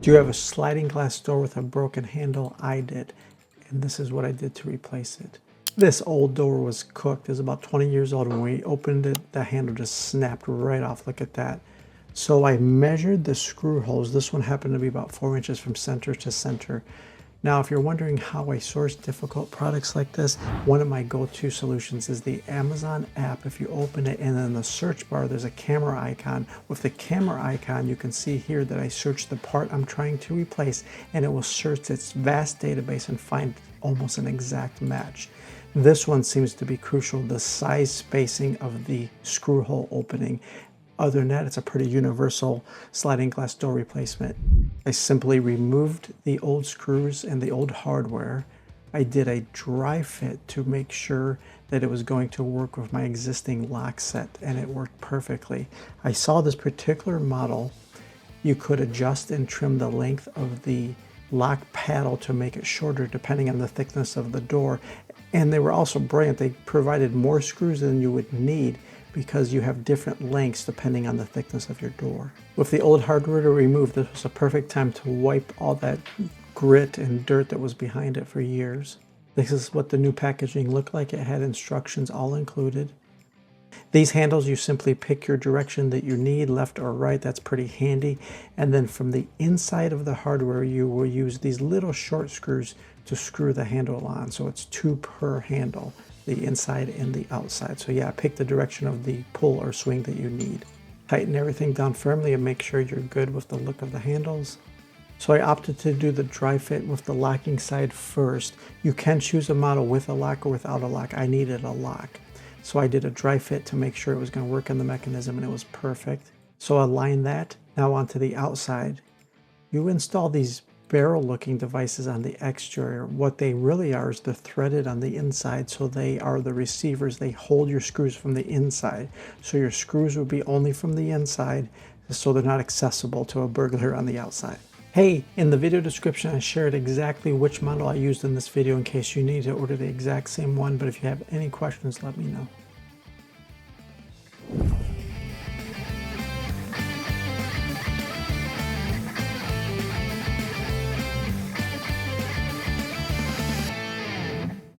Do you have a sliding glass door with a broken handle? I did, and this is what I did to replace it. This old door was cooked. It was about 20 years old. When we opened it, the handle just snapped right off. Look at that. So I measured the screw holes. This one happened to be about 4 inches from center to center. Now, if you're wondering how I source difficult products like this, one of my go-to solutions is the Amazon app. If you open it and in the search bar, there's a camera icon. With the camera icon, you can see here that I search the part I'm trying to replace, and it will search its vast database and find almost an exact match. This one seems to be crucial, the size spacing of the screw hole opening. Other than that, it's a pretty universal sliding glass door replacement. I simply removed the old screws and the old hardware. I did a dry fit to make sure that it was going to work with my existing lock set, and it worked perfectly. I saw this particular model. You could adjust and trim the length of the lock paddle to make it shorter depending on the thickness of the door. And they were also brilliant. They provided more screws than you would need because you have different lengths depending on the thickness of your door. With the old hardware removed, this was a perfect time to wipe all that grit and dirt that was behind it for years. This is what the new packaging looked like. It had instructions all included. These handles, you simply pick your direction that you need, left or right. That's pretty handy. And then from the inside of the hardware, you will use these little short screws to screw the handle on. So it's 2 per handle, the inside and the outside. So yeah, pick the direction of the pull or swing that you need. Tighten everything down firmly and make sure you're good with the look of the handles. So I opted to do the dry fit with the locking side first. You can choose a model with a lock or without a lock. I needed a lock. So I did a dry fit to make sure it was going to work on the mechanism, and it was perfect. So I aligned that. Now onto the outside. You install these barrel looking devices on the exterior. What they really are is they're threaded on the inside, so they are the receivers. They hold your screws from the inside. So your screws will be only from the inside, so they're not accessible to a burglar on the outside. Hey, in the video description I shared exactly which model I used in this video in case you need to order the exact same one, but if you have any questions, let me know.